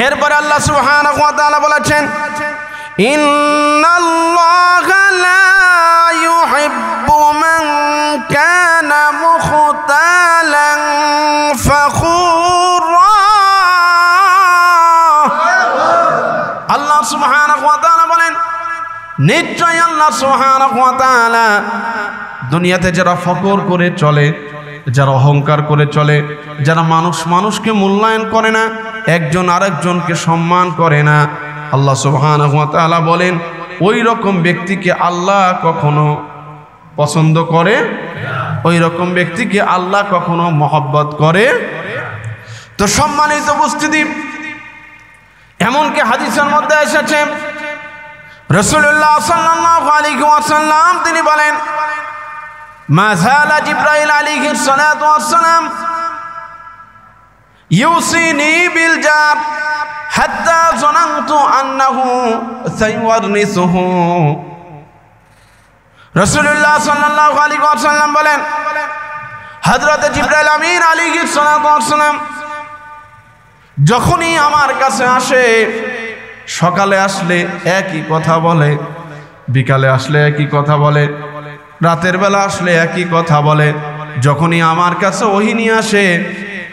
এরপরে আল্লাহ সুবহানাহু ওয়া তাআলা বলেছেন, ইন্নাল্লাহা লা ইউহিব্বু মান কানা মুখতালান ফাখুরা। আল্লাহ সুবহানাহু ওয়া তাআলা বলেন, নিশ্চয় আল্লাহ সুবহানাহু ওয়া তাআলা দুনিয়াতে যারা ফখর করে চলে, যারা অহংকার করে চলে, যারা মানুষকে মূল্যায়ন করে না, একজন আরেকজনকে সম্মান করে না, আল্লাহ সুবহানাহু ওয়া তাআলা বলেন ওই রকম ব্যক্তিকে আল্লাহ কখনো পছন্দ করে, ওই রকম ব্যক্তিকে আল্লাহ কখনো মহব্বত করে। তো সম্মানিত উপস্থিতি, এমনকি হাদিসের মধ্যে এসেছে রাসূলুল্লাহ সাল্লাল্লাহু আলাইহি ওয়াসাল্লাম তিনি বলেন, মা যালা জিবরাইল আলাইহিস সালাতু ওয়াস সালাম ইউসিনি বিল জার হাত্তা যানানতু আন্নাহু সাইওয়ারনিসুহু। রাসূলুল্লাহ সাল্লাল্লাহু আলাইহি ওয়াসাল্লাম বলেন, হযরত জিবরাইল আমিন আলাইহিস সালাতু ওয়াস সালাম যখনই আমার কাছে আসে, সকালে আসলে একই কথা বলে, বিকালে আসলে একই কথা বলে, রাতের বেলা আসলে একই কথা বলে। যখনই আমার কাছে ওহী নিয়ে আসে,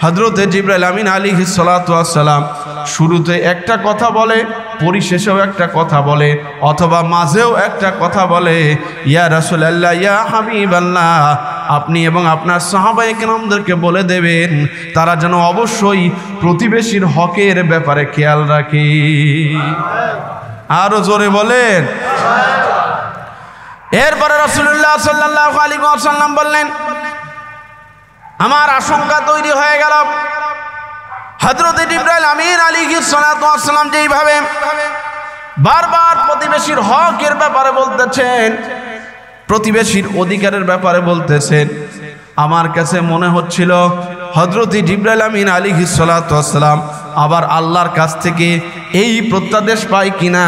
হযরত জিবরাইল আমিন আলাইহিস সালাতু ওয়াস সালাম শুরুতে একটা কথা বলে, পরিশেষেও একটা কথা বলে, অথবা মাঝেও একটা কথা বলে, ইয়া রাসূলুল্লাহ, ইয়া হাবিবাল্লাহ, আপনি এবং আপনার সাহাবায়ে কেরামদেরকে বলে দেবেন তারা যেন অবশ্যই প্রতিবেশীর হকের ব্যাপারে খেয়াল রাখে। আরো জোরে বলেন। এরপরে রাসূলুল্লাহ সাল্লাল্লাহু আলাইহি ওয়াসাল্লাম বললেন, আমার আশঙ্কা তৈরি হয়ে গেল, হযরত জিবরাইল আমিন আলাইহিস সালাতু ওয়াস সালাম যেইভাবে বারবার প্রতিবেশীর হকের ব্যাপারে বলতেছেন, প্রতিবেশীর অধিকারের ব্যাপারে বলতেছেন, আমার কাছে মনে হচ্ছিল হযরত জিবরাইল আমিন আলাইহিস সালাতু ওয়াস সালাম আবার আল্লাহর কাছ থেকে এই প্রত্যাদেশ পায় কিনা,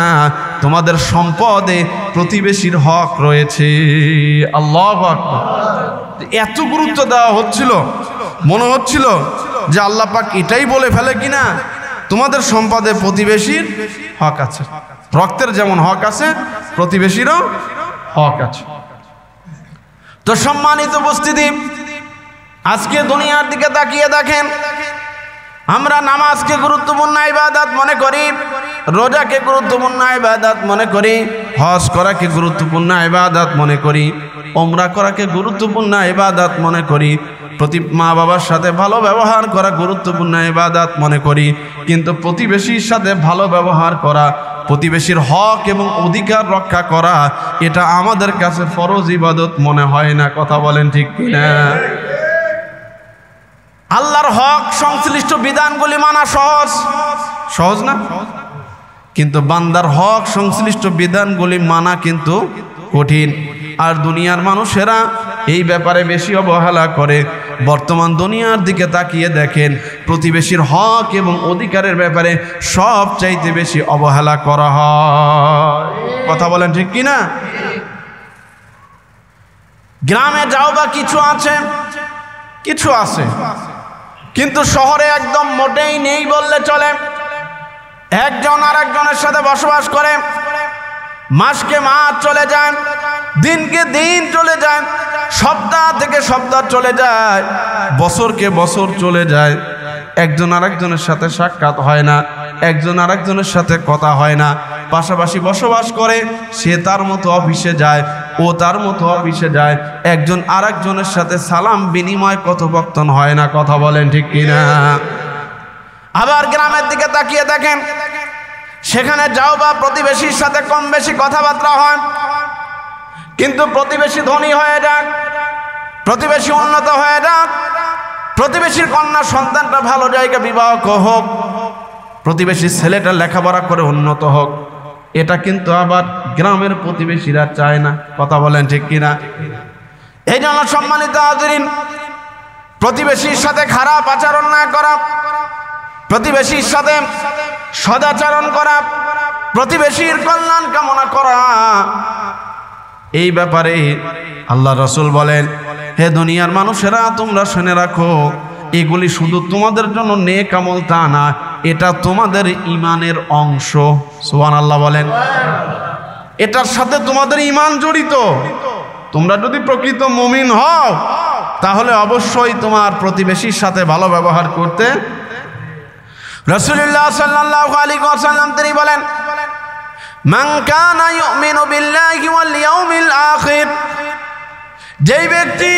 তোমাদের সম্পদে প্রতিবেশীর হক রয়েছে। আল্লাহু আকবার। এত গুরুত্ব দেওয়া হচ্ছিল, মনে হচ্ছিল যে আল্লাহ পাক এটাই বলে ফেলে কিনা, তোমাদের সম্পদে প্রতিবেশীর হক আছে, রক্তের যেমন হক আছে প্রতিবেশীরও হক আছে। তো সম্মানিত উপস্থিতি, আজকে দুনিয়ার দিকে তাকিয়ে দেখেন, আমরা নামাজকে গুরুত্বপূর্ণ ইবাদত মনে করি, রোজাকে গুরুত্বপূর্ণ ইবাদত মনে করি, হজ করাকে গুরুত্বপূর্ণ ইবাদত মনে করি, উমরা করাকে গুরুত্বপূর্ণ ইবাদত মনে করি, মা বাবার সাথে ভালো ব্যবহার করা গুরুত্বপূর্ণ ইবাদত মনে করি। কিন্তু প্রতিবেশীর সাথে ভালো ব্যবহার করা, প্রতিবেশীর হক এবং অধিকার রক্ষা করা, এটা আমাদের কাছে ফরজ ইবাদত মনে হয় না। কথা বলেন ঠিক কিনা? আল্লাহর হক সংশ্লিষ্ট বিধানগুলি মানা সহজ, সহজ না? কিন্তু বান্দার হক সংশ্লিষ্ট বিধানগুলি মানা কিন্তু কঠিন। আর দুনিয়ার মানুষেরা এই ব্যাপারে বেশি অবহেলা করে। বর্তমান দুনিয়ার দিকে তাকিয়ে দেখেন, প্রতিবেশীর হক এবং অধিকারের ব্যাপারে সব চাইতে বেশি অবহেলা করা হয়। কথা বলেন ঠিক কিনা? গ্রামে যাও বা কিছু আছে, কিছু আছে, কিন্তু শহরে একদম মোটেই নেই বললে চলে। একজন আর একজনের সাথে বসবাস করে, মাসকে মাস চলে যায়, দিনকে দিন চলে যায়, সপ্তাহ থেকে সপ্তাহ চলে যায়, বছরকে বছর চলে যায়, একজন আরেকজনের সাথে সাক্ষাৎ হয় না, একজন আরেকজনের সাথে কথা হয় না, পাশাপাশি বসবাস করে, সে তার মতো অফিসে যায়, ও তার মতো অফিসে যায়, একজন আরেকজনের সাথে সালাম বিনিময় কথোপকথন হয় না। কথা বলেন ঠিক কিনা? আবার গ্রামের দিকে তাকিয়ে দেখেন, সেখানে যাও বা প্রতিবেশীর সাথে কম বেশি কথাবার্তা হয়, কিন্তু প্রতিবেশী ধনী হয়ে যাক, প্রতিবেশী উন্নত হয়ে যাক, প্রতিবেশীর কন্যা সন্তানটা ভালো জায়গায় বিবাহ হোক, প্রতিবেশীর ছেলেটা লেখাপড়া করে উন্নত হোক, এটা কিন্তু আবার গ্রামের প্রতিবেশীরা চায় না। কথা বলেন ঠিক কিনা? এই জন্য সম্মানিত হাজিরিন, প্রতিবেশীর সাথে খারাপ আচরণ না করা, প্রতিবেশীর সাথে সদাচরণ করা, প্রতিবেশীর কল্যাণ কামনা করা, এই ব্যাপারে আল্লাহ রাসূল বলেন, হে দুনিয়ার মানুষেরা, তোমরা শুনে রাখো, এগুলি শুধু তোমাদের জন্য নেক আমল তা না, এটা তোমাদের ঈমানের অংশ। সুবহানাল্লাহ বলেন। এটার সাথে তোমাদের ঈমান জড়িত। তোমরা যদি প্রকৃত মুমিন হও তাহলে অবশ্যই তোমার প্রতিবেশীর সাথে ভালো ব্যবহার করতে। রাসূলুল্লাহ সাল্লাল্লাহু আলাইহি ওয়াসাল্লাম তিনি বলেন, মান কানা ইউমিনু বিল্লাহি ওয়াল ইয়াউমিল আখির, যেই ব্যক্তি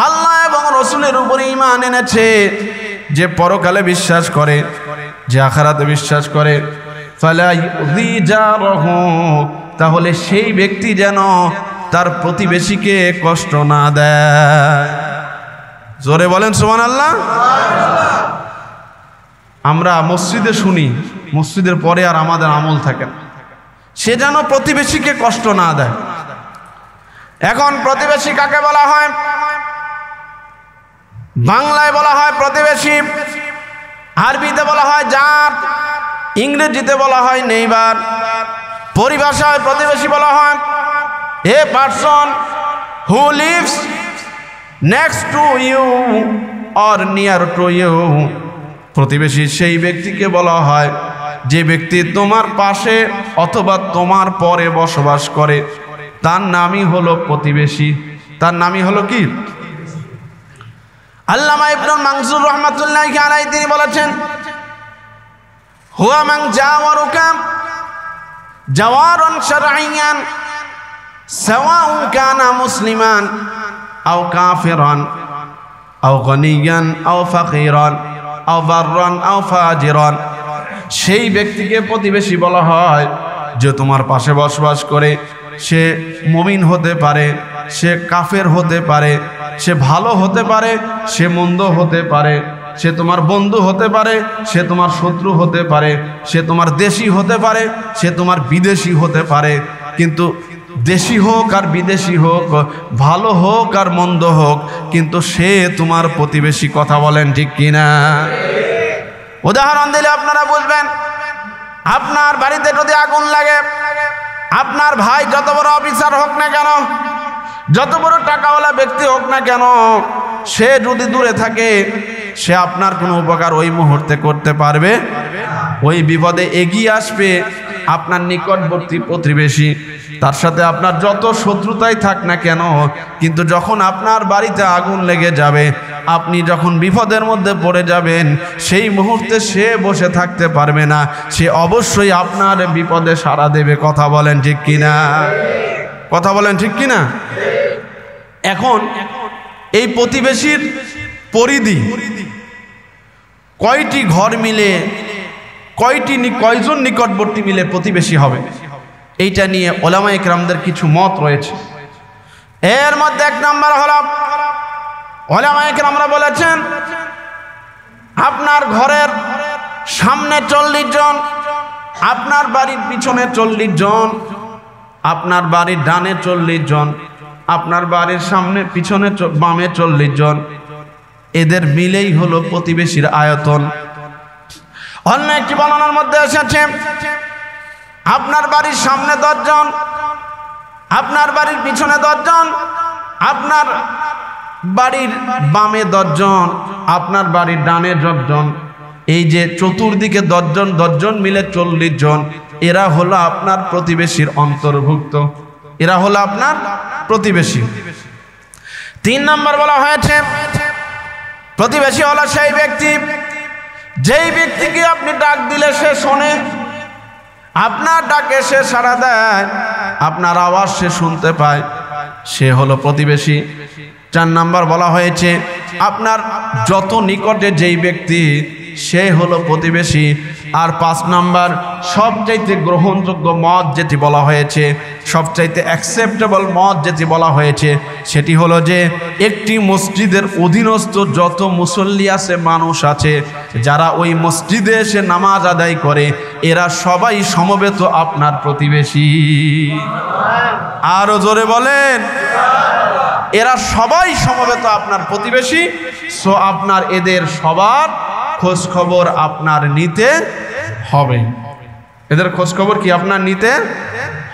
আল্লাহ এবং রাসূলের উপরে ঈমান এনেছে, যে পরকালে বিশ্বাস করে, যে আখিরাতে বিশ্বাস করে, ফালা ইউযি জারহু, তাহলে সেই ব্যক্তি যেন তার প্রতিবেশীকে কষ্ট না দেয়। জোরে বলেন সুবহানাল্লাহ। আমরা মসজিদে শুনি, মসজিদের পরে আর আমাদের আমল থাকে না, সে যেন প্রতিবেশীকে কষ্ট না দেয়। এখন প্রতিবেশী কাকে বলা হয়? বাংলায় বলা হয় প্রতিবেশী, আরবিতে বলা হয় জার, ইংরেজিতে বলা হয় নেইবার, পরিভাষায় প্রতিবেশী বলা হয় a person who lives next to you or near to you। প্রতিবেশী সেই ব্যক্তিকে বলা হয় যে ব্যক্তি তোমার পাশে অথবা তোমার পরে বসবাস করে, তার নামই হলো প্রতিবেশী। তার নামই হলো কি? আল্লামা ইবনুল মানসুর রাহমাতুল্লাহি আলাইহি তিনি বলেছেন, হুয়া মান জাওয়ারুকা জাওয়ারান শারঈয়ান সাওয়াউন কানা মুসলিমান আও কাফিরান আও গনিয়ান আও ফাকিরান আও বাররান আও ফাজিরান। সেই ব্যক্তিকে প্রতিবেশী বলা হয় যে তোমার পাশে বসবাস করে, সে মুমিন হতে পারে, সে কাফের হতে পারে, সে ভালো হতে পারে, সে মন্দ হতে পারে, সে তোমার বন্ধু হতে পারে, সে তোমার শত্রু হতে পারে, সে তোমার দেশি হতে পারে, সে তোমার বিদেশি হতে পারে। কিন্তু দেশি হোক আর বিদেশি হোক, ভালো হোক আর মন্দ হোক, কিন্তু সে তোমার প্রতিবেশী। কথা বলেন ঠিক কিনা? উদাহরণ দিলে আপনারা বুঝবেন। আপনার বাড়িতে যদি আগুন লাগে, আপনার ভাই যত বড় অফিসার হোক না কেন, যত বড় টাকাওয়ালা ব্যক্তি হোক না কেন, সে যদি দূরে থাকে, সে আপনার কোনো উপকার ওই মুহূর্তে করতে পারবে? ওই বিপদে এগিয়ে আসবে আপনার নিকটবর্তী প্রতিবেশী। তার সাথে আপনার যত শত্রুতাই থাক না কেন, কিন্তু যখন আপনার বাড়িতে আগুন লেগে যাবে, আপনি যখন বিপদের মধ্যে পড়ে যাবেন, সেই মুহূর্তে সে বসে থাকতে পারবে না, সে অবশ্যই আপনার বিপদে সাড়া দেবে। কথা বলেন ঠিক কিনা? কথা বলেন ঠিক কিনা? এখন এই প্রতিবেশীর পরিধি কয়টি ঘর মিলে, কয়জন নিকটবর্তী মিলে প্রতিবেশী হবে, এইটা নিয়ে ওলামায়ে কেরামদের কিছু মত রয়েছে। এর মধ্যে এক নম্বর হলো, ওলামায়ে কেরামরা বলেছেন আপনার ঘরের সামনে 40 জন, আপনার বাড়ির পিছনে 40 জন, আপনার বাড়ির ডানে 40 জন, আপনার বাড়ির সামনে পিছনে বামে 40 জন, এদের মিলেই হলো প্রতিবেশীর আয়তন। অন্য একটি বর্ণনার মধ্যে এসেছে আপনার বাড়ির সামনে 10 জন, আপনার বাড়ির পিছনে 10 জন, আপনার বাড়ির বামে 10 জন, আপনার বাড়ির ডানে 10 জন, এই যে চতুর্দিকে 10 জন 10 জন মিলে 40 জন, এরা হলো আপনার প্রতিবেশীর অন্তর্ভুক্ত, এরা হলো আপনার প্রতিবেশী। 3 নম্বর বলা হয়েছে প্রতিবেশী হলো সেই ব্যক্তি, যেই ব্যক্তিকে আপনি ডাক দিলে সে শোনে, আপনার ডাকে সে সাড়া দেয়, আপনার আওয়াজ সে শুনতে পায়, সে হলো প্রতিবেশী। 4 নম্বর বলা হয়েছে আপনার যত নিকটে যেই ব্যক্তি, সে হলো প্রতিবেশী। আর 5 নম্বর সবচাইতে গ্রহণযোগ্য মত যেটি বলা হয়েছে, সবচাইতে অ্যাকসেপ্টেবল মত যেটি বলা হয়েছে, সেটি হলো যে একটি মসজিদের অধীনস্থ যত মুসল্লি আছে, মানুষ আছে, যারা ওই মসজিদে এসে নামাজ আদায় করে, এরা সবাই সমবেত আপনার প্রতিবেশী। আরো জোরে বলেন, এরা সবাই সমবেত আপনার প্রতিবেশী। সো আপনার এদের সবার খোঁজ খবর আপনার নিতে হবে, এদের খোঁজ খবর কি আপনার নিতে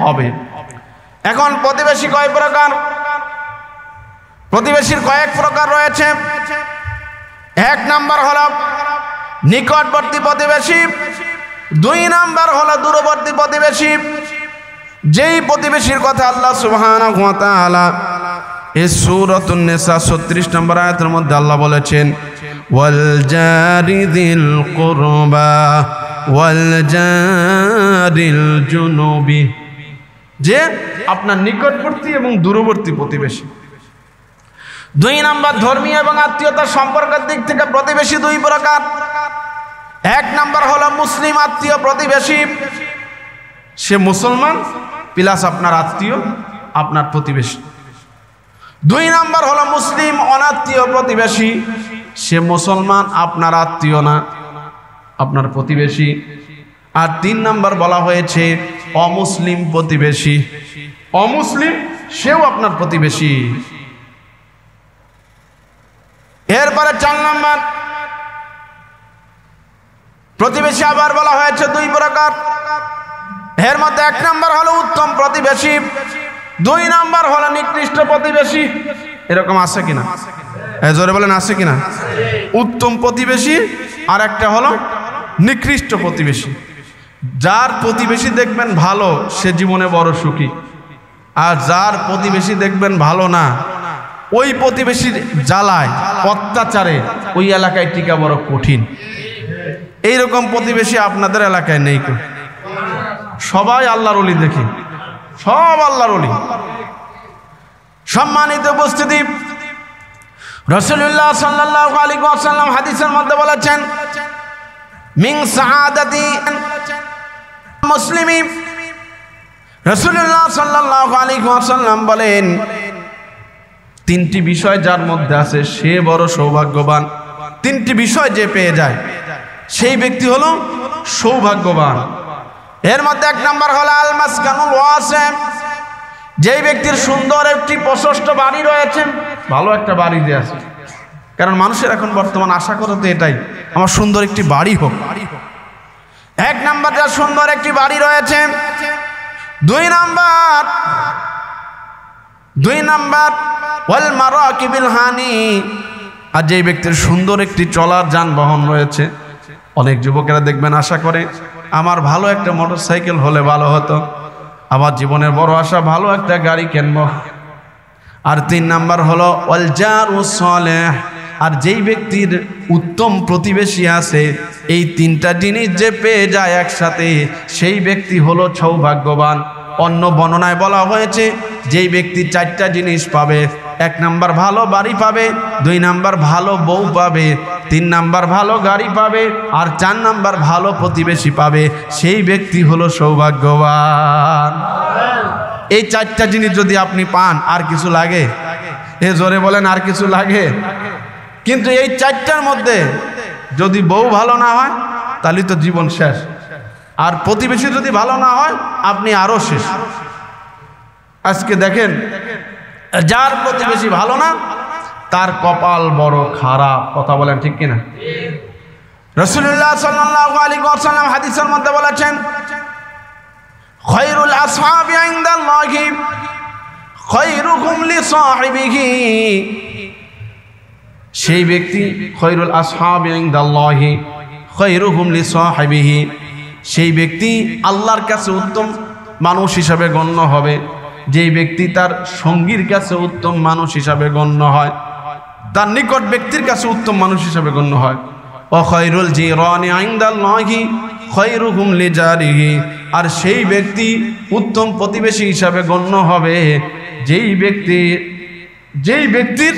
হবে। এখন প্রতিবেশী কয় প্রকার? প্রতিবেশীর কয়েক প্রকার রয়েছে। 1 নম্বর হলো নিকটবর্তী প্রতিবেশী, 2 নাম্বার হলো দূরবর্তী প্রতিবেশী। যেই প্রতিবেশীর কথা আল্লাহ সুবহানাহু ওয়া তাআলা এই সূরাতুন নিসা 36 নম্বর আয়াতের মধ্যে আল্লাহ বলেছেন, ওয়াল জারি যিল কুরবা ওয়াল জারিল জুনুবি, যে আপনার নিকটবর্তী এবং দূরবর্তী প্রতিবেশী। 2 নাম্বার ধর্মীয় এবং আত্মীয়তার সম্পর্কের দিক থেকে প্রতিবেশী 2 প্রকার। 1 নাম্বার হলো মুসলিম আত্মীয় প্রতিবেশী, সে মুসলমান প্লাস আপনার আত্মীয়, আপনার প্রতিবেশী। 2 নাম্বার হলো মুসলিম অনাত্মীয় প্রতিবেশী, সে মুসলমান আপনার আত্মীয় না, আপনার প্রতিবেশী। আর 3 নাম্বার বলা হয়েছে অমুসলিম প্রতিবেশী, অমুসলিম সেও আপনার প্রতিবেশী। এরপরে 4 নাম্বার প্রতিবেশী আবার বলা হয়েছে 2 প্রকার। এর মধ্যে 1 নাম্বার হলো উত্তম প্রতিবেশী, 2 নাম্বার হলো নিকৃষ্ট প্রতিবেশী। এরকম আছে কিনা? জোরে বলেন আছে কিনা? উত্তম প্রতিবেশী আর একটা হলো নিকৃষ্ট প্রতিবেশী। যার প্রতিবেশী দেখবেন ভালো, সে জীবনে বড় সুখী। আর যার প্রতিবেশী দেখবেন ভালো না, ওই প্রতিবেশীর জ্বালায় অত্যাচারে ওই এলাকায় টিকা বড় কঠিন। এইরকম প্রতিবেশী আপনাদের এলাকায় নেই কেউ? সবাই আল্লাহর ওলি দেখি, সব আল্লাহর ওলি। সম্মানিত উপস্থিতি, রাসূলুল্লাহ সাল্লাল্লাহু আলাইহি ওয়াসাল্লাম হাদিসের মধ্যে বলেছেন, মিন সাআদাতি মুসলিমি, রাসূলুল্লাহ সাল্লাল্লাহু আলাইহি ওয়াসাল্লাম বলেন, 3টি বিষয় যার মধ্যে আছে সে বড় সৌভাগ্যবান। 3টি বিষয় যে পেয়ে যায় সেই ব্যক্তি হলো সৌভাগ্যবান। এর মধ্যে 1 নাম্বার হলো আল মাসকানুল ওয়াসি, যেই ব্যক্তির সুন্দর একটি প্রশস্ত বাড়ি রয়েছে, ভালো একটা বাড়ি যে আছে। কারণ মানুষের এখন বর্তমান আশা করে তো এটাই, আমার সুন্দর একটি বাড়ি হোক। 1 নাম্বার যার সুন্দর একটি বাড়ি রয়েছে। 2 নাম্বার ওয়াল মারাকিবিল হানি, আর যেই ব্যক্তির সুন্দর একটি চলার যানবাহন রয়েছে। অনেক যুবকেরা দেখবেন আশা করে আমার ভালো একটা মোটরসাইকেল হলে ভালো হতো, আমার জীবনের বড় আশা ভালো একটা গাড়ি কিনবো। আর 3 নাম্বার হলো ওয়াল জারুস সালেহ, আর যেই ব্যক্তির উত্তম প্রতিবেশী আছে, এই 3টা জিনিস যে পেয়ে যায় একসাথে, সেই ব্যক্তি হলো সৌভাগ্যবান। অন্য বর্ণনায় বলা হয়েছে যেই ব্যক্তি 4টা জিনিস পাবে, 1 নাম্বার ভালো বাড়ি পাবে, 2 নাম্বার ভালো বউ পাবে, 3 নাম্বার ভালো গাড়ি পাবে, আর 4 নাম্বার ভালো প্রতিবেশী পাবে, সেই ব্যক্তি হলো সৌভাগ্যবান। এই 4টা জিনিস যদি আপনি পান, আর কিছু লাগে? এ জোরে বলেন, আর কিছু লাগে? কিন্তু এই 4টার মধ্যে যদি বউ ভালো না হয় তাহলে তো জীবন শেষ, আর প্রতিবেশী যদি ভালো না হয় আপনি আরো শেষ। আজকে দেখেন, যার প্রতিবেশী ভালো না তার কপাল বড় খারাপ। কথা বলেন ঠিক কিনা? রাসূলুল্লাহ সাল্লাল্লাহু আলাইহি ওয়াসাল্লাম হাদিসের মধ্যে বলেছেন, খায়রুল আসহাবি ইনদাল্লাহি খায়রুহুম লিসাহিবিহি, সেই ব্যক্তি খায়রুল আসহাবি ইনদাল্লাহি খায়রুহুম লিসাহিবিহি, সেই ব্যক্তি আল্লাহর কাছে উত্তম মানুষ হিসাবে গণ্য হবে যেই ব্যক্তি তার সঙ্গীর কাছে উত্তম মানুষ হিসাবে গণ্য হয়, তার নিকট ব্যক্তির কাছে উত্তম মানুষ হিসাবে গণ্য হয়। ও খায়রুল জিরানি ইনদাল্লাহি খায়রুহুম লিজারিহি, আর সেই ব্যক্তি উত্তম প্রতিবেশী হিসাবে গণ্য হবে যেই ব্যক্তির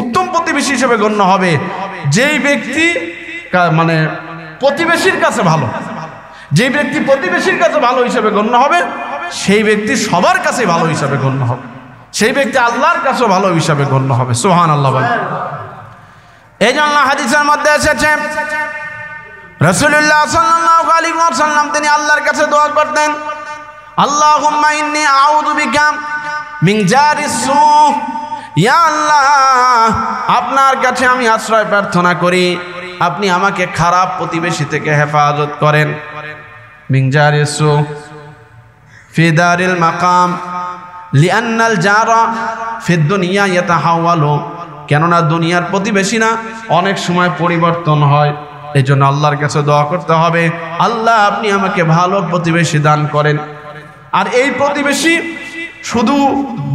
উত্তম প্রতিবেশী হিসাবে গণ্য হবে যেই ব্যক্তি মানে প্রতিবেশীর কাছে ভালো। যেই ব্যক্তি প্রতিবেশীর কাছে ভালো হিসাবে গণ্য হবে সেই ব্যক্তি সবার কাছে ভালো হিসাবে গণ্য হবে, সেই ব্যক্তি আল্লাহর কাছেও ভালো হিসাবে গণ্য হবে। সুবহানাল্লাহ বলেন। এই জন্য হাদিসের মধ্যে এসেছে রাসূলুল্লাহ সাল্লাল্লাহু আলাইহি ওয়াসাল্লাম তিনি আল্লাহর কাছে দোয়া করতেন, আল্লাহুম্মা ইন্নী আউযু বিকা মিন জারিস সু, ইয়া আল্লাহ আপনার কাছে আমি আশ্রয় প্রার্থনা করি আপনি আমাকে খারাপ প্রতিবেশী থেকে হেফাজত করেন। মিন জারিস সু ফি দারিল মাকাম লিআন্নাল জারা ফিদ দুনিয়া ইয়াতাহাওয়ালু, কেননা দুনিয়ার প্রতিবেশী না অনেক সময় পরিবর্তন হয়। এই জন্য আল্লাহর কাছে দোয়া করতে হবে, আল্লাহ আপনি আমাকে ভালো প্রতিবেশী দান করেন। আর এই প্রতিবেশী শুধু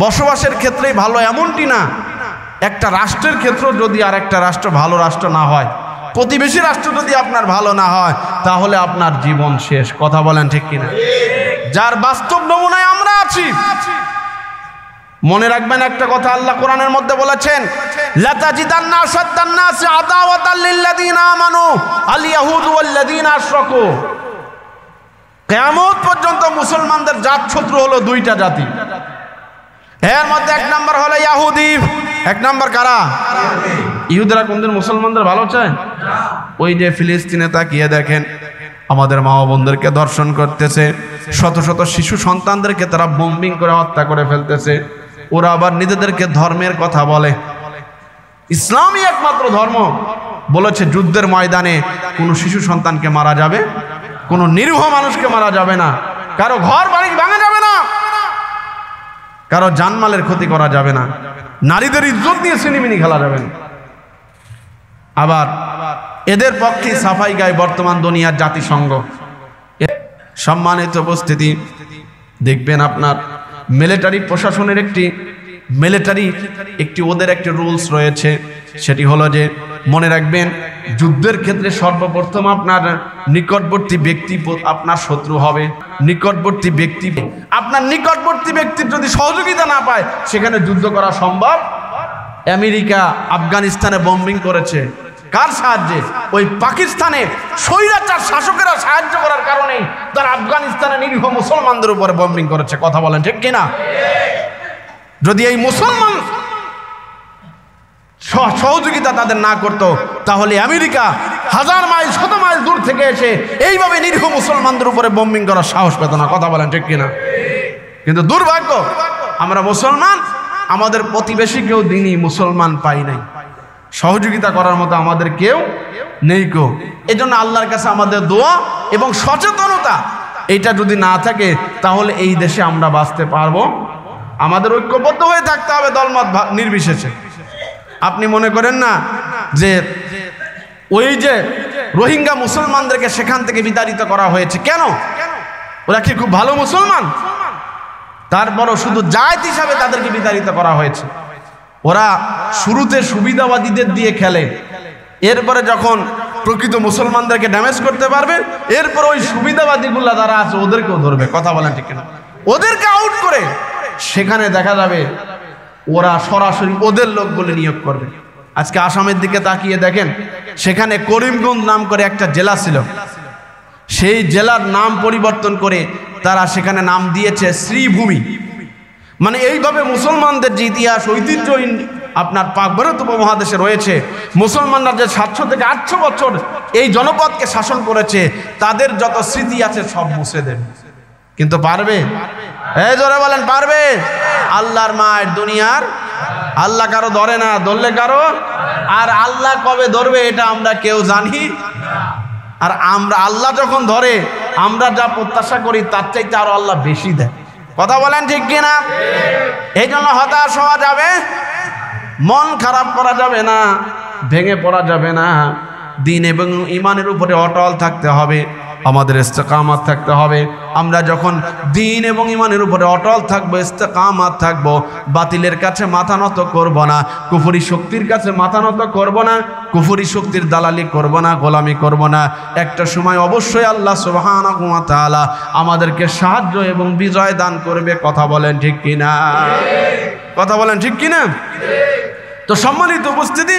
বসবাসের ক্ষেত্রেই ভালো এমনটি না, একটা রাষ্ট্রের ক্ষেত্রে যদি আর একটা রাষ্ট্র ভালো রাষ্ট্র না হয়, প্রতিবেশী রাষ্ট্র যদি আপনার ভালো না হয়, তাহলে আপনার জীবন শেষ। কথা বলেন ঠিক কিনা? যার বাস্তব নমুনায় আমরা আছি। মনে রাখবেন একটা কথা আল্লাহ কোরআনের মধ্যে বলেছেন, লাতাজিদান্না আশাদ্দান নাসি আদাওয়াতাল লিল্লাযিনা আমানু আল ইয়াহুদু ওয়াল্লাযিনা আশরাকু। কিয়ামত পর্যন্ত মুসলমানদের জাত শত্রু হলো দুইটা জাতি। এর মধ্যে এক নাম্বার হলো ইহুদি। এক নাম্বার কারা? ইহুদিরা কোনদিন মুসলমানদের ভালো চায়? ওই যে ফিলিস্তিনে তাকিয়ে দেখেন, আমাদের মা বোনদেরকে ধর্ষণ করতেছে, শত শত শিশু সন্তানদেরকে তারা বোম্বিং করে হত্যা করে ফেলতেছে। ওরা আবার নিজেদেরকে ধর্মের কথা বলে। ইসলামই একমাত্র ধর্ম বলেছে যুদ্ধের ময়দানে কোনো শিশু সন্তানকে মারা যাবে, কোনো নিরীহ মানুষকে মারা যাবে না, কারো ঘর বাড়ি ভাঙা যাবে না, কারো জানমালের ক্ষতি করা যাবে না, নারীদের ইজ্জত নিয়ে সিনেমিনি খেলা যাবে না। আবার এদের পক্ষে সাফাই গায় বর্তমান দুনিয়ার জাতিসংঘ। সম্মানিত উপস্থিতি, দেখবেন আপনার মিলিটারি প্রশাসনের একটি ওদের একটি রুলস রয়েছে। সেটি হলো যে, মনে রাখবেন যুদ্ধের ক্ষেত্রে সর্বপ্রথম আপনার নিকটবর্তী ব্যক্তি আপনার শত্রু হবে। আপনার নিকটবর্তী ব্যক্তির যদি সহযোগিতা না পায়, সেখানে যুদ্ধ করা সম্ভব। আমেরিকা আফগানিস্তানে বম্বিং করেছে কার সাহায্যে? ওই পাকিস্তানে স্বৈরাচার শাসকেরা সাহায্য করার কারণে তারা আফগানিস্তানে নিরীহ মুসলমানদের উপরে বম্বিং করেছে। কথা বলেন ঠিক কিনা? যদি এই মুসলমান সহযোগিতা তাদের না করত, তাহলে আমেরিকা হাজার মাইল শত মাইল দূর থেকে এসে এইভাবে নিরীহ মুসলমানদের উপরে বম্বিং করার সাহস পেত না। কথা বলেন ঠিক কিনা? কিন্তু দুর্ভাগ্য, আমরা মুসলমান, আমাদের প্রতিবেশীকেও দিনই মুসলমান পাই নাই, সহযোগিতা করার মতো আমাদের কেউ নেই কো। এই জন্য আল্লাহর কাছে আমাদের দোয়া এবং সচেতনতা, এইটা যদি না থাকে তাহলে এই দেশে আমরা বাঁচতে পারবো। আমাদের ঐক্যবদ্ধ হয়ে থাকতে হবে দলমত নির্বিশেষে। আপনি মনে করেন না যে ওই যে রোহিঙ্গা মুসলমানদেরকে সেখান থেকে বিতাড়িত করা হয়েছে, কেন? ওরা কি খুব ভালো মুসলমান? তারপরও শুধু জায়েত হিসাবে তাদেরকে বিতাড়িত করা হয়েছে। ওরা শুরুতে সুবিধাবাদীদের দিয়ে খেলে, এরপরে যখন প্রকৃত মুসলমানদেরকে ড্যামেজ করতে পারবে, এরপর ওই সুবিধাবাদীগুলা যারা আছে ওদেরকেও ধরবে। কথা বলেন ঠিক কিনা? ওদেরকে আউট করে সেখানে দেখা যাবে ওরা সরাসরি ওদের লোকগুলো নিয়োগ করবে। আজকে আসামের দিকে তাকিয়ে দেখেন, সেখানে করিমগঞ্জ নাম করে একটা জেলা ছিল, সেই জেলার নাম পরিবর্তন করে তারা সেখানে নাম দিয়েছে শ্রীভূমি। মানে এইভাবে মুসলমানদের যে ইতিহাস ঐতিহ্য আপনার পাক ভারত উপমহাদেশে রয়েছে, মুসলমানরা যে 700 থেকে 800 বছর এই জনপদকে শাসন করেছে, তাদের যত স্মৃতি আছে সব মুছে দেবে। কিন্তু পারবে? এই জোরে বলেন, পারবে? আল্লাহর মায়ের দুনিয়ার আল্লাহ কারো ধরে না, ধরলে কারো। আর আল্লাহ কবে ধরবে এটা আমরা কেউ জানি। আর আমরা আল্লাহ যখন ধরে, আমরা যা প্রত্যাশা করি তার চাইতে আরো আল্লাহ বেশি দেয়। কথা বলেন ঠিক কিনা? এই জন্য হতাশ হওয়া যাবে, মন খারাপ করা যাবে না, ভেঙে পড়া যাবে না। দিন এবং ইমানের উপরে অটল থাকতে হবে, আমাদের ইস্তেকামাত থাকতে হবে। আমরা যখন দিন এবং ইমানের উপরে অটল থাকবো, ইস্তেকামাত থাকবো, বাতিলের কাছে মাথা নত করব না, কুফরি শক্তির কাছে মাথা নত করব না, কুফরি শক্তির দালালি করব না, গোলামি করব না। একটা সময় অবশ্যই আল্লাহ সুবহানাহু ওয়া তাআলা আমাদেরকে সাহায্য এবং বিজয় দান করবে। কথা বলেন ঠিক কিনা? কথা বলেন ঠিক কিনা? তো সম্মানিত উপস্থিতি,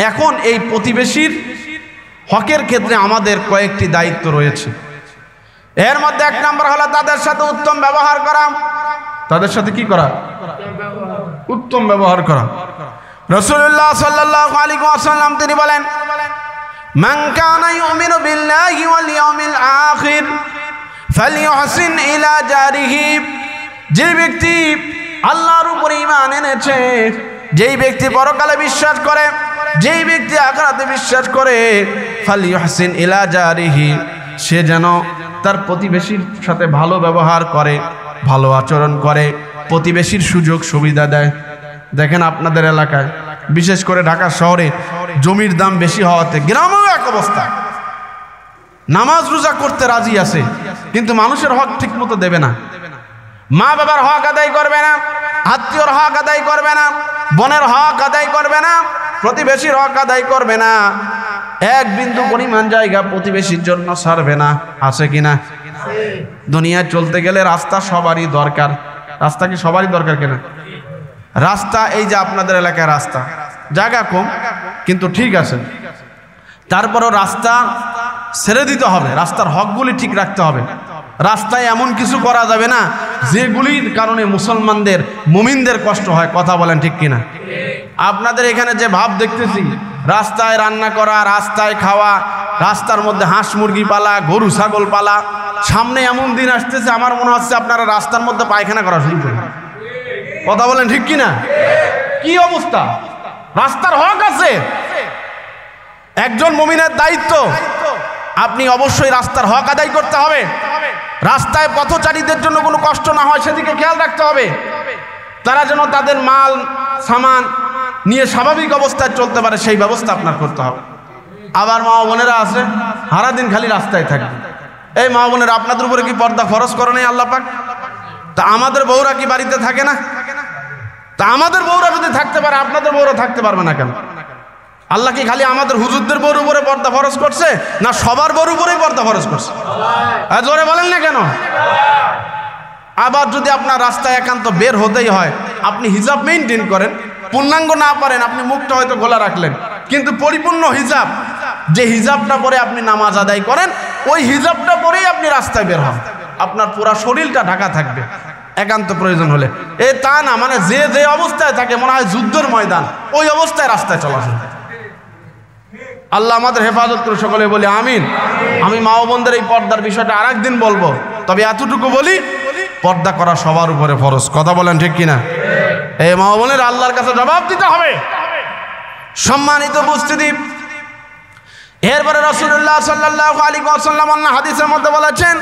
এখন এই প্রতিবেশীর হকের ক্ষেত্রে আমাদের কয়েকটি দায়িত্ব রয়েছে। এর মধ্যে এক নাম্বার হলো তাদের সাথে উত্তম ব্যবহার করা। তাদের সাথে কি করা? উত্তম ব্যবহার করা। রাসূলুল্লাহ সাল্লাল্লাহু আলাইহি ওয়াসাল্লাম তিনি বলেন, মান কানা ইউমিনু বিল্লাহি ওয়াল ইয়াউমিল আখির ফালইউহসিন ইলা জারিহি। যে ব্যক্তি আল্লাহর উপরে ঈমান এনেছে, যেই ব্যক্তি পরকালে বিশ্বাস করে, যেই ব্যক্তি আখিরাতে বিশ্বাস করে, ফালইউহসিন ইলা জারিহি, সে যেন তার প্রতিবেশীর সাথে ভালো ব্যবহার করে, ভালো আচরণ করে, প্রতিবেশীর সুযোগ সুবিধা দেয়। দেখেন আপনাদের এলাকায়, বিশেষ করে ঢাকা শহরে জমির দাম বেশি হওয়াতে গ্রামেও এক অবস্থা, নামাজ রোজা করতে রাজি আছে কিন্তু মানুষের হক ঠিক মতো দেবে না, মা বাবার হক আদায় করবে না, আত্মীয়র হক আদায় করবে না, বোনের হক আদায় করবে না, প্রতিবেশীর হক আদায় করবে না, এক বিন্দু পরিমাণ জায়গা প্রতিবেশীর জন্য ছাড়বে না। আছে কিনা? দুনিয়ায় চলতে গেলে রাস্তা সবারই দরকার। রাস্তা কি সবারই দরকার কিনা? রাস্তা এই যে আপনাদের এলাকায় রাস্তা জায়গা কম কিন্তু ঠিক আছে, তারপরও রাস্তা ছেড়ে দিতে হবে, রাস্তার হকগুলি ঠিক রাখতে হবে। রাস্তায় এমন কিছু করা যাবে না যেগুলির কারণে মুসলমানদের মুমিনদের কষ্ট হয়। কথা বলেন ঠিক কিনা? আপনাদের এখানে যে ভাব দেখতেছি, রাস্তায় রান্না করা, রাস্তায় খাওয়া, রাস্তার মধ্যে হাঁস মুরগি পালা, গরু ছাগল পালা, সামনে এমন দিন আসতেছে আমার মনে হচ্ছে আপনারা রাস্তার মধ্যে পায়খানা করা শুরু করবেন। কথা বলেন ঠিক কিনা? কি অবস্থা! রাস্তার হক আছে, একজন মুমিনের দায়িত্ব, আপনি অবশ্যই রাস্তার হক আদায় করতে হবে। রাস্তায় পথচারীদের জন্য কোনো কষ্ট না হয় সেদিকে খেয়াল রাখতে হবে, তারা যেন তাদের মাল সামান নিয়ে স্বাভাবিক অবস্থায় চলতে পারে সেই ব্যবস্থা আপনার করতে হবে। আবার মা বোনেরা আছে সারাদিন খালি রাস্তায় থাকবে। এই মা বোনেরা, আপনাদের উপরে কি পর্দা ফরজ করে নাই আল্লাহ পাক? তা আমাদের বউরা কি বাড়িতে থাকে না? তা আমাদের বউরা যদি থাকতে পারে আপনাদের বউরা থাকতে পারবে না কেন? আল্লাহ কি খালি আমাদের হুজুরদের বউর উপরে পর্দা ফরজ করছে, না সবার বউর উপরেই পর্দা ফরজ করছে? জোরে বলেন না কেন? আবার যদি আপনার রাস্তায় একান্ত বের হতেই হয়, আপনি হিজাব মেইনটেইন করেন, পূর্ণাঙ্গ না পারেন, আপনি মুখটা হয়তো খোলা রাখলেন, কিন্তু পরিপূর্ণ হিজাব, যে হিজাবটা পরে আপনি নামাজ আদায় করেন, ওই হিজাবটা পরেই আপনি রাস্তায় বের হন, আপনার পুরা শরীরটা ঢাকা থাকবে একান্ত প্রয়োজন হলে। এ তা না, মানে যে যে অবস্থায় থাকে মনে হয় যুদ্ধের ময়দান, ওই অবস্থায় রাস্তায় চলাচল। আল্লাহ আমাদের হেফাজত করে, সকলে বলি আমিন। আমি মা বোনদের এই পর্দার বিষয়টা আর একদিন বলবো, তবে এতটুকু বলি, পর্দা করা সবার উপরে ফরজ। কথা বলেন ঠিক কিনা? এই মা বোনের আল্লাহর কাছে জবাব দিতে হবে। সম্মানিত উপস্থিতি, এরপরে রাসূলুল্লাহ সাল্লাল্লাহু আলাইহি ওয়াসাল্লাম অন্য হাদিসের মধ্যে বলেছেন,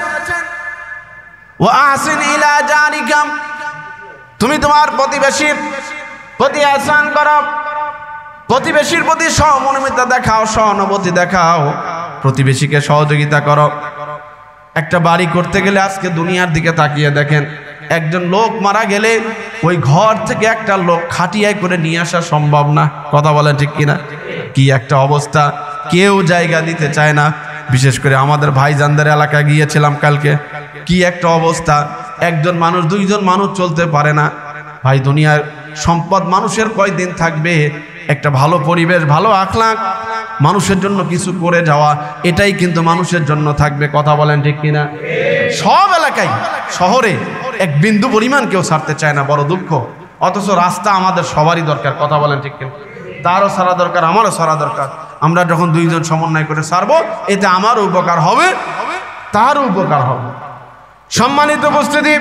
ওয়া আহসিন ইলা জারিকা, তুমি তোমার প্রতিবেশীর প্রতি ihsan করো, প্রতিবেশীর প্রতি সহমর্মিতা দেখাও, সহানুভূতি দেখাও, প্রতিবেশীকে সহযোগিতা করো। একটা বাড়ি করতে গেলে আজকে দুনিয়ার দিকে তাকিয়ে দেখেন, একজন লোক মারা গেলে ওই ঘর থেকে একটা লোক খাটিয়ায় করে নিয়ে আসা সম্ভব না। কথা বলেন ঠিক কিনা? কি একটা অবস্থা, কেউ জায়গা দিতে চায় না। বিশেষ করে আমাদের ভাইজানদের এলাকায় গিয়েছিলাম কালকে, কি একটা অবস্থা, একজন মানুষ দুইজন মানুষ চলতে পারে না। ভাই, দুনিয়ার সম্পদ মানুষের কয়দিন থাকবে? একটা ভালো পরিবেশ, ভালো আখলাক, মানুষের জন্য কিছু করে যাওয়া, এটাই কিন্তু মানুষের জন্য থাকবে। কথা বলেন ঠিক কিনা? সব এলাকায়, শহরে এক বিন্দু পরিমাণ কেউ ছাড়তে চায় না, বড় দুঃখ। অথচ রাস্তা আমাদের সবারই দরকার। কথা বলেন ঠিক কিনা? তারও সারা দরকার, আমারও সারা দরকার। আমরা যখন দুইজন সমন্বয় করে সারবো, এতে আমারও উপকার হবে, তারও উপকার হবে। সম্মানিত উপস্থিতি,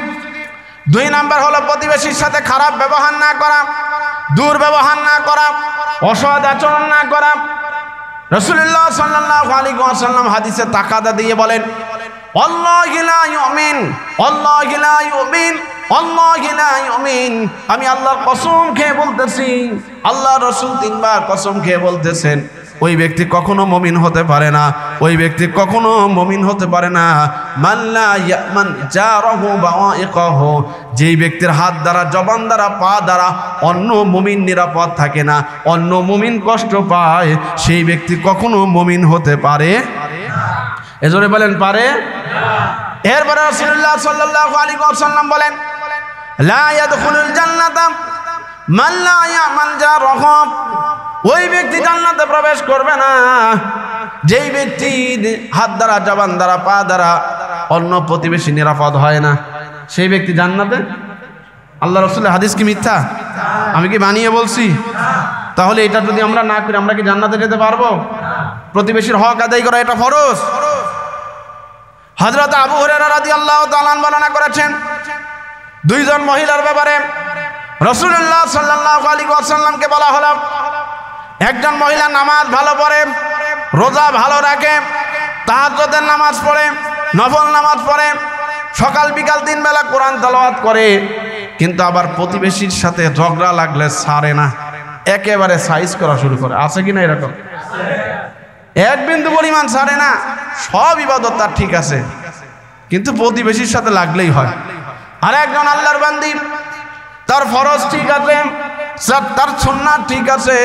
2 নাম্বার হলো প্রতিবেশীর সাথে খারাপ ব্যবহার না করা, দুর্ব্যবহার না করা, অসৎ আচরণ না করা। রাসূলুল্লাহ সাল্লাল্লাহু আলাইহি ওয়াসাল্লাম হাদিসে তাকাদা দিয়ে বলেন, আল্লাহু লা ইউমিন, আল্লাহু লা ইউমিন, আল্লাহু লা ইউমিন। আমি আল্লাহর কসম খেয়ে বলতেছি, আল্লাহ রাসূল 3 বার কসম খেয়ে বলতেছেন, ওই ব্যক্তি কখনো মুমিন হতে পারে না, ওই ব্যক্তি কখনো মুমিন হতে পারে না। মাল্লা ইয়ামান জারাহু বাওয়াইকাহু, যেই ব্যক্তির হাত দ্বারা, জবান দ্বারা, পা দ্বারা অন্য মুমিন নিরাপদ থাকে না, অন্য মুমিন কষ্ট পায়, সেই ব্যক্তি কখনো মুমিন হতে পারে না। এজন্য বলেন পারে না। এরপরে রাসূলুল্লাহ সাল্লাল্লাহু আলাইহি ওয়াসাল্লাম বলেন, লা ইয়াদখুলুল জান্নাতা মান লা ইয়ামান জারাহু, ওই ব্যক্তি জান্নাতে প্রবেশ করবে না যেই ব্যক্তি হাত দ্বারা, জবান দ্বারা, পা দ্বারা অন্য প্রতিবেশী নিরাপদ হয় না, সেই ব্যক্তি জান্নাতে। আল্লাহ রাসূলের হাদিস কি মিথ্যা? আমি কি বানিয়ে বলছি? তাহলে এটা যদি আমরা না করি, আমরা কি জান্নাতে যেতে পারবো? প্রতিবেশীর হক আদায় করা এটা ফরজ। হযরত আবু হুরায়রা রাদিয়াল্লাহু তাআলা বর্ণনা করেছেন, 2 জন মহিলার ব্যাপারে রাসূলুল্লাহ সাল্লাল্লাহু আলাইহি ওয়াসাল্লামকে বলা হলো, একজন মহিলা নামাজ ভালো পড়ে, রোজা ভালো রাখে, তাহাজ্জুদের নামাজ পড়ে, নফল নামাজ পড়ে, সকাল বিকাল 3 বেলা কোরআন তেলাওয়াত করে, কিন্তু আবার প্রতিবেশীর সাথে ঝগড়া লাগলে ছাড়ে না। একেবারে সাইজ করা শুরু করে। আছে কিনা এরকম? এক বিন্দু পরিমাণ ছাড়ে না, সব ইবাদত তার ঠিক আছে, কিন্তু প্রতিবেশীর সাথে লাগলেই হয়। আর একজন আল্লাহর বান্দী, তার ফরজ ঠিক আছে, তার সুন্নাত ঠিক আছে,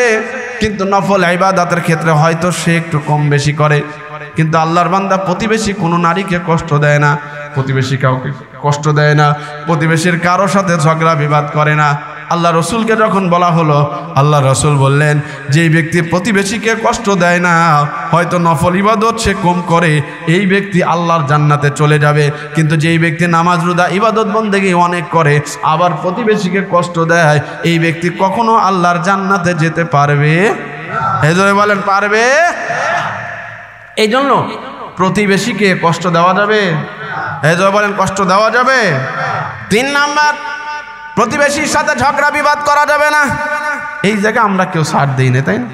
কিন্তু নফল ইবাদতের ক্ষেত্রে হয়তো সে একটু কম বেশি করে। কিন্তু আল্লাহর বান্দা প্রতিবেশী কোনো নারীকে কষ্ট দেয় না, প্রতিবেশী কাউকে কষ্ট দেয় না, প্রতিবেশীর কারোর সাথে ঝগড়া বিবাদ করে না। আল্লাহ রসুলকে যখন বলা হলো, আল্লাহ রসুল বললেন, যেই ব্যক্তি প্রতিবেশীকে কষ্ট দেয় না, হয়তো নফল ইবাদত সে কম করে, এই ব্যক্তি আল্লাহর জান্নাতে চলে যাবে। কিন্তু যেই ব্যক্তি নামাজ রোজা ইবাদত বন্দেগী অনেক করে, আবার প্রতিবেশীকে কষ্ট দেয়, এই ব্যক্তি কখনো আল্লাহর জান্নাতে যেতে পারবে? এই জন্য বলেন পারবে? এই জন্য প্রতিবেশীকে কষ্ট দেওয়া যাবে? এই জন্য বলেন কষ্ট দেওয়া যাবে? 3 নাম্বার, প্রতিবেশীর সাথে ঝগড়া বিবাদ করা যাবে না। এই জায়গায় আমরা কেউ ছাড় দিই না, তাই না?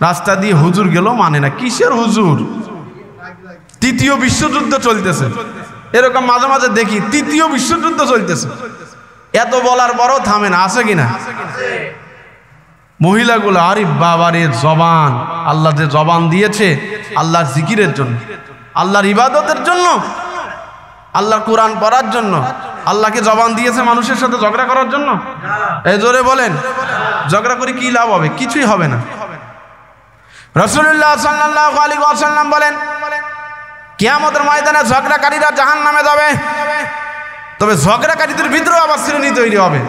রাস্তা দিয়ে হুজুর গেল মানে না, কিসের হুজুর? 3য় বিশ্বযুদ্ধ চলতেছে, এরকম মাঝে মাঝে দেখি 3য় বিশ্বযুদ্ধ চলতেছে, এত বলার পরও থামে না। আছে কিনা? মহিলাগুলো, আরে বাবারে জবান, আল্লাহ যে জবান দিয়েছে আল্লাহর জিকিরের জন্য, আল্লাহর ইবাদতের জন্য, আল্লাহর কোরআন পড়ার জন্য। আল্লাহকে জবান দিয়েছে মানুষের সাথে ঝগড়া করার জন্য? এই জোরে বলেন, ঝগড়া করে কি লাভ হবে? কিছুই হবে না। রাসূলুল্লাহ সাল্লাল্লাহু আলাইহি ওয়াসাল্লাম বলেন, কিয়ামতের ময়দানে ঝগড়াকারীরা জাহান্নামে যাবে, তবে ঝগড়াকারীদের ভিতরেও আবার শ্রেণী তৈরি হবে।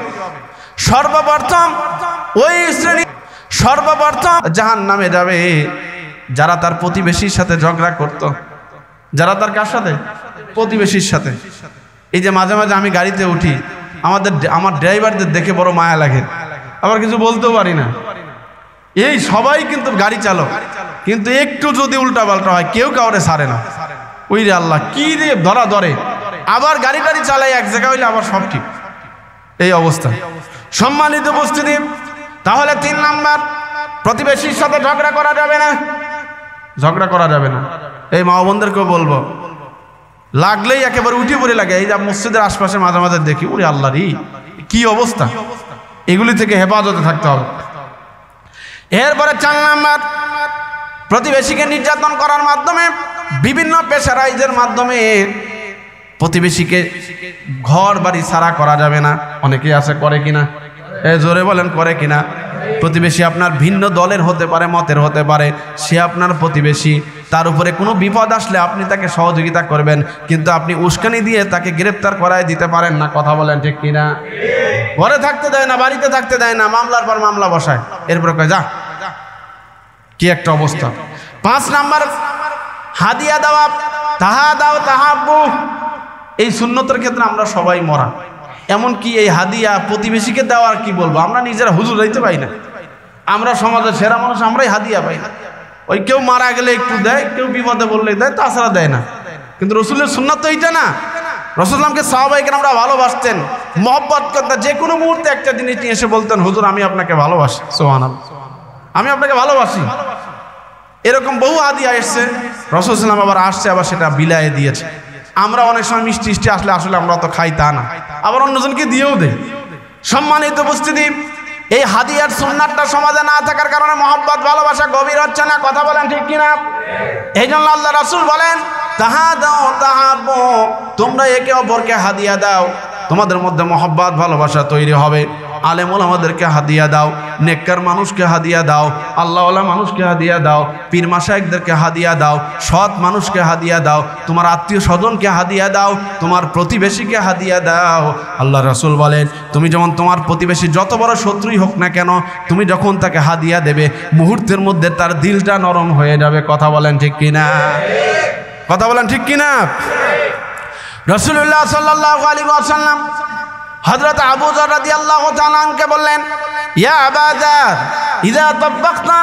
সর্বপ্রথম ওই শ্রেণী জাহান্নামে যাবে যারা তার প্রতিবেশীর সাথে ঝগড়া করত। যারা তার কার সাথে? প্রতিবেশীর সাথে। এই যে মাঝে মাঝে আমি গাড়িতে উঠি, আমার ড্রাইভারদের দেখে বড় মায়া লাগে, আবার কিছু বলতেও পারি না। এই সবাই কিন্তু গাড়ি চালক, কিন্তু একটু যদি উল্টা পাল্টা হয় কেউ কাউরে ছাড়ে না। ওই রে আল্লাহ, কি রে ধরা ধরে, আবার গাড়ি টাড়ি চালাই এক জায়গায় হইলে আবার সব ঠিক, এই অবস্থা। সম্মানিত উপস্থিতি, তাহলে 3 নাম্বার, প্রতিবেশীর সাথে ঝগড়া করা যাবে না, ঝগড়া করা যাবে না। এই মা বোনদেরকেও বলবো, লাগলেই একেবারে উঠে পড়ে লাগে। এই যে মসজিদের আশপাশে মাঝে মাঝে দেখি, ওরে আল্লাহ রে কি অবস্থা, এগুলি থেকে হেফাজতে থাকতে হবে। এরপরে 4 নাম্বার, প্রতিবেশীকে নির্যাতন করার মাধ্যমে, বিভিন্ন প্রেশারাইজের মাধ্যমে প্রতিবেশীকে ঘর বাড়ি ছাড়া করা যাবে না। অনেকেই আছে, করে কিনা? জোরে বলেন, করে কিনা? প্রতিবেশী আপনার ভিন্ন দলের হতে পারে, মতের হতে পারে, সে আপনার প্রতিবেশী, তার উপরে কোনো বিপদ আসলে আপনি তাকে সহযোগিতা করবেন, কিন্তু আপনি উস্কানি দিয়ে তাকে গ্রেফতার করায় দিতে পারেন না। কথা বলেন ঠিক কিনা? ঘরে থাকতে দেয় না, বাড়িতে থাকতে দেয় না, মামলার পর মামলা বসায়, এরপরে কয় যা, কি একটা অবস্থা। 5 নাম্বার, হাদিয়া দেওয়া, তাহা দাও তাহাব্বু। এই সুন্নতের ক্ষেত্রে আমরা সবাই মরা, এমনকি এই হাদিয়া প্রতিবেশীকে দেওয়ার কি বলবো, আমরা নিজেরা হুজুর হইতে পাই না। আমরা সমাজের সেরা মানুষ, আমরাই হাদিয়া পাই না। ওই কেউ মারা গেলে একটু দেয়, কেউ বিপদে বললে দেয়, তাছাড়া দেয় না। কিন্তু রসুলের সুন্নাত তো এইটা না। রাসূলুল্লাহকে সাহাবায়ে কেরামরা ভালোবাসতেন, মহব্বত করতেন, যে কোনো মুহূর্তে একটা জিনিস নিয়ে এসে বলতেন, হুজুর আমি আপনাকে ভালোবাসি, সুবহানাল্লাহ, আমি আপনাকে ভালোবাসি। এরকম বহু হাদিয়া এসছে, রাসূলুল্লাহ সাল্লাল্লাহু আবার আসছে, আবার সেটা বিলায়ে দিয়েছে। আমরা অনেক সময় মিষ্টি মিষ্টি আসলে আমরা তো খাই তা না, আবার অন্যজনকে দিয়েও দেয়। সম্মানিত উপস্থিতি, এই হাদিয়ার সুন্নাতটা সমাজে না থাকার কারণে মহব্বত ভালোবাসা গভীর হচ্ছে না। কথা বলেন ঠিক কিনা? এই জন্য আল্লাহ রাসূল বলেন, তাহা দাও তাহাব্বু, তোমরা একে অপরকে হাদিয়া দাও, তোমাদের মধ্যে মহব্বত ভালোবাসা তৈরি হবে। আলেম ওলামাদেরকে হাদিয়া দাও, নেককার মানুষকে হাদিয়া দাও, আল্লাহওয়ালা মানুষকে হাদিয়া দাও, পীর মাশায়েখদেরকে হাদিয়া দাও, সৎ মানুষকে হাদিয়া দাও, তোমার আত্মীয় স্বজনকে হাদিয়া দাও, তোমার প্রতিবেশীকে হাদিয়া দাও। আল্লাহ রাসূল বলেন, তুমি যেমন তোমার প্রতিবেশী যত বড় শত্রুই হোক না কেন, তুমি যখন তাকে হাদিয়া দেবে, মুহূর্তের মধ্যে তার দিলটা নরম হয়ে যাবে। কথা বলেন ঠিক কিনা? কথা বলেন ঠিক কিনা? রাসূলুল্লাহ সাল্লাল্লাহু আলাইহি ওয়াসাল্লাম হযরত আবু যর রাদিয়াল্লাহু তাআলা আনকে বললেন, ইয়া আবা যর ইযা তাবাক্তা,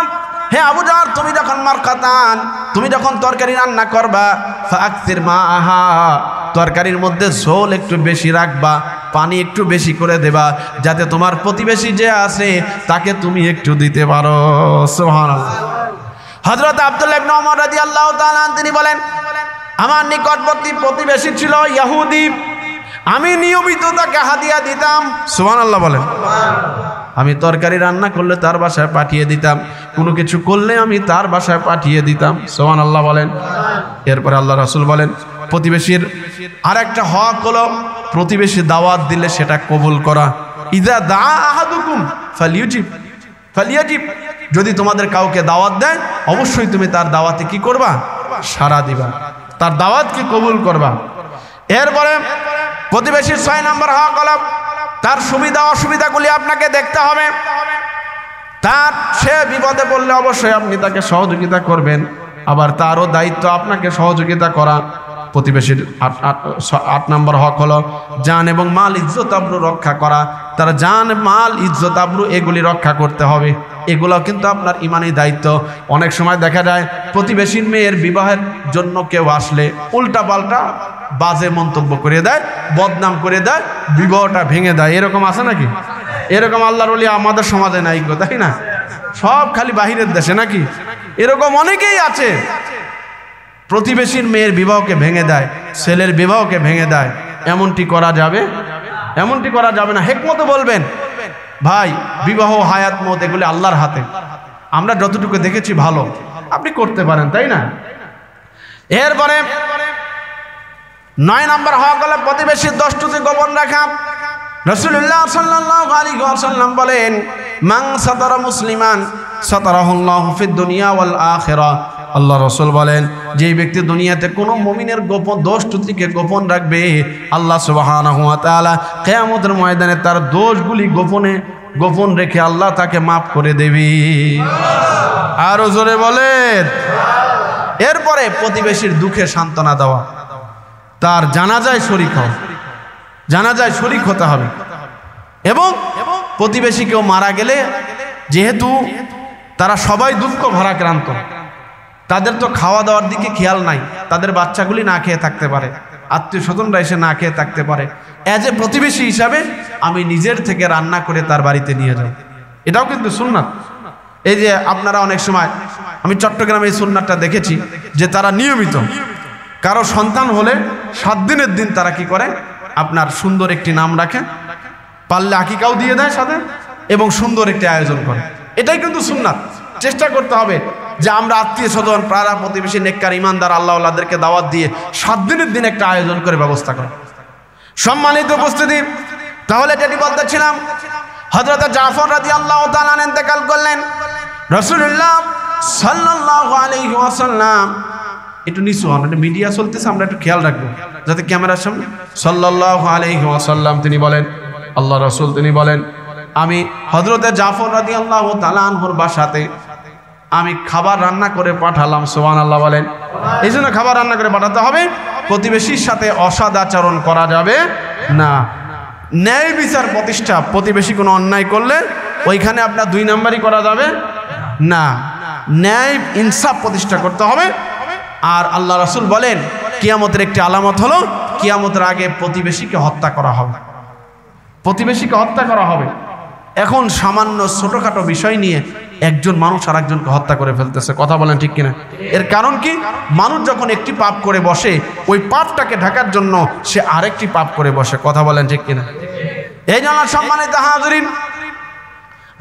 হে আবু যর, তুমি যখন মারকাতান, তুমি যখন তরকারি রান্না করবা, ফাআকসির মাআহা, তরকারির মধ্যে ঝোল একটু বেশি রাখবা, পানি একটু বেশি করে দেবা, যাতে তোমার প্রতিবেশী যে আছে তাকে তুমি একটু দিতে পারো। সুবহানাল্লাহ। হযরত আব্দুল্লাহ ইবনে ওমর রাদিয়াল্লাহু তাআলা তিনি বলেন, আমার নিকটবর্তী প্রতিবেশী ছিল ইহুদি, আমি নিয়মিত তাকে হাদিয়া দিতাম। সুবহানাল্লাহ বলেন। আমি তরকারি রান্না করলে তার বাসায় পাঠিয়ে দিতাম, কোনো কিছু করলে আমি তার বাসায় পাঠিয়ে দিতাম। সুবহানাল্লাহ বলেন। এরপরে আল্লাহ রাসূল বলেন প্রতিবেশীর আরেকটা হক হলো প্রতিবেশী দাওয়াত দিলে সেটা কবুল করা। ইযা দা আহাদুকুম ফালিয়াজিব, যদি তোমাদের কাউকে দাওয়াত দেয় অবশ্যই তুমি তার দাওয়াতে কি করবা? সাড়া দিবা, তার দাওয়াতকে কবুল করবা। এরপরে প্রতিবেশীর 6 নম্বর হক হলো তার সুবিধা অসুবিধাগুলি আপনাকে দেখতে হবে। তার সে বিপদে পড়লে অবশ্যই আপনি তাকে সহযোগিতা করবেন, আবার তারও দায়িত্ব আপনাকে সহযোগিতা করা। প্রতিবেশীর 8 নম্বর হক হলো জান এবং মাল ইজ্জত আবরু রক্ষা করা। তার জান মাল ইজ্জত আবরু এগুলি রক্ষা করতে হবে, এগুলো কিন্তু আপনার ইমানি দায়িত্ব। অনেক সময় দেখা যায় প্রতিবেশীর মেয়ের বিবাহের জন্য কেউ আসলে উল্টা পাল্টা বাজে মন্তব্য করে দেয়, বদনাম করে দেয়, বিবাহটা ভেঙে দেয়। এরকম আছে নাকি? এরকম আল্লাহর ওলি আমাদের সমাজে নাই গো, তাই না? সব খালি বাহিরের দেশে নাকি? এরকম অনেকেই আছে প্রতিবেশীর মেয়ের বিবাহকে ভেঙে দেয়, ছেলের বিবাহকে ভেঙে দেয়। এমনটি করা যাবে? এমনটি করা যাবে না। হিকমতে বলবেন ভাই, বিবাহ হায়াত মত এগুলি আল্লাহর হাতে। আমরা যতটুকু দেখেছি ভালো, আপনি করতে পারেন, তাই না? এরপরে 9 নম্বর হক হলো প্রতিবেশীর দোষ ত্রুটি গোপন রাখা। রাসূলুল্লাহ সাল্লাল্লাহু আলাইহি ওয়াসাল্লাম বলেন মান সাতারা মুসলিমান সাতারাহুল্লাহু ফিদ দুনিয়া ওয়াল আখিরাহ। আল্লাহ রাসূল বলেন যেই ব্যক্তি দুনিয়াতে কোনো মুমিনের গোপন দোষ ত্রুটিকে গোপন রাখবে, আল্লাহ সুবহানাহু ওয়া তাআলা কিয়ামতের ময়দানে তার দোষগুলি গোপন রেখে আল্লাহ তাকে মাফ করে দেবে। আরো জোরে বলেন। এরপরে প্রতিবেশীর দুঃখে সান্ত্বনা দেওয়া, তার জানাজায় শরীক হওয়া, জানাজায় শরীক হতে হবে। এবং প্রতিবেশী কেউ মারা গেলে যেহেতু তারা সবাই দুঃখ ভারাক্রান্ত, তাদের তো খাওয়া দাওয়ার দিকে খেয়াল নাই, তাদের বাচ্চাগুলি না খেয়ে থাকতে পারে, আত্মীয় স্বজনরা এসে না খেয়ে থাকতে পারে। অ্যাজ এ প্রতিবেশী হিসাবে আমি নিজের থেকে রান্না করে তার বাড়িতে নিয়ে যাই, এটাও কিন্তু সুন্নাত। এই যে আপনারা অনেক সময়, আমি চট্টগ্রামে এই সুন্নাতটা দেখেছি যে তারা নিয়মিত কারো সন্তান হলে 7 দিনের দিন তারা কি করে, আপনার সুন্দর একটি নাম রাখে, পারলে আকিকাও দিয়ে দেয় সাথে, এবং সুন্দর একটি আয়োজন করে। এটাই কিন্তু সুন্নাত। চেষ্টা করতে হবে যে আমরা আত্মীয় স্বজন পাড়া প্রতিবেশী নেককার ইমানদার আল্লাহওয়ালাদেরকে দাওয়াত দিয়ে 7 দিনের দিন একটা আয়োজন করে ব্যবস্থা করা। সম্মানিত উপস্থিতি, তাহলে যেটি বলতেছিলাম, হযরত জাফর রাদিয়াল্লাহু তাআলা ইন্তেকাল করলেন। রাসূলুল্লাহ সাল্লাল্লাহু আলাইহি ওয়াসাল্লাম, একটু নিচু হন, একটা মিডিয়া চলতেছে, আমরা একটু খেয়াল রাখবো যাতে ক্যামেরার সামনে। সাল্লাল্লাহু আলাইহি ওয়াসাল্লাম তিনি বলেন, আল্লাহ রাসূল তিনি বলেন, আমি হযরত জাফর রাদিয়াল্লাহু তাআলা আনহুর বাসাতে আমি খাবার রান্না করে পাঠালাম। সুবহানাল্লাহ বলেন। এই জন্য খাবার রান্না করে পাঠাতে হবে। প্রতিবেশীর সাথে অসৎ আচরণ করা যাবে না। ন্যায় বিচার প্রতিষ্ঠা, প্রতিবেশী কোনো অন্যায় করলে ওইখানে আপনার 2 নাম্বারই করা যাবে না। ন্যায় ইনসাফ প্রতিষ্ঠা করতে হবে। আর আল্লাহ রাসূল বলেন কিয়ামতের একটি আলামত হলো কিয়ামতের আগে প্রতিবেশীকে হত্যা করা হবে, প্রতিবেশীকে হত্যা করা হবে। এখন সামান্য ছোটখাটো বিষয় নিয়ে একজন মানুষ আর একজনকে হত্যা করে ফেলতেছে, কথা বলেন ঠিক কিনা? এর কারণ কি? মানুষ যখন একটি পাপ করে বসে, ওই পাপটাকে ঢাকার জন্য সে আরেকটি পাপ করে বসে, কথা বলেন ঠিক কিনা? এই জন্য সম্মানিত হাজিরিন,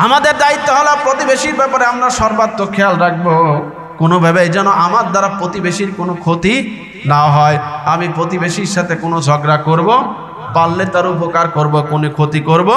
আমাদের দায়িত্ব হলো প্রতিবেশীর ব্যাপারে আমরা সর্বাত্মক খেয়াল রাখবো, কোনোভাবে যেন আমার দ্বারা প্রতিবেশীর কোনো ক্ষতি না হয়। আমি প্রতিবেশীর সাথে কোনো ঝগড়া করব, পারলে তার উপকার করব, কোনো ক্ষতি করব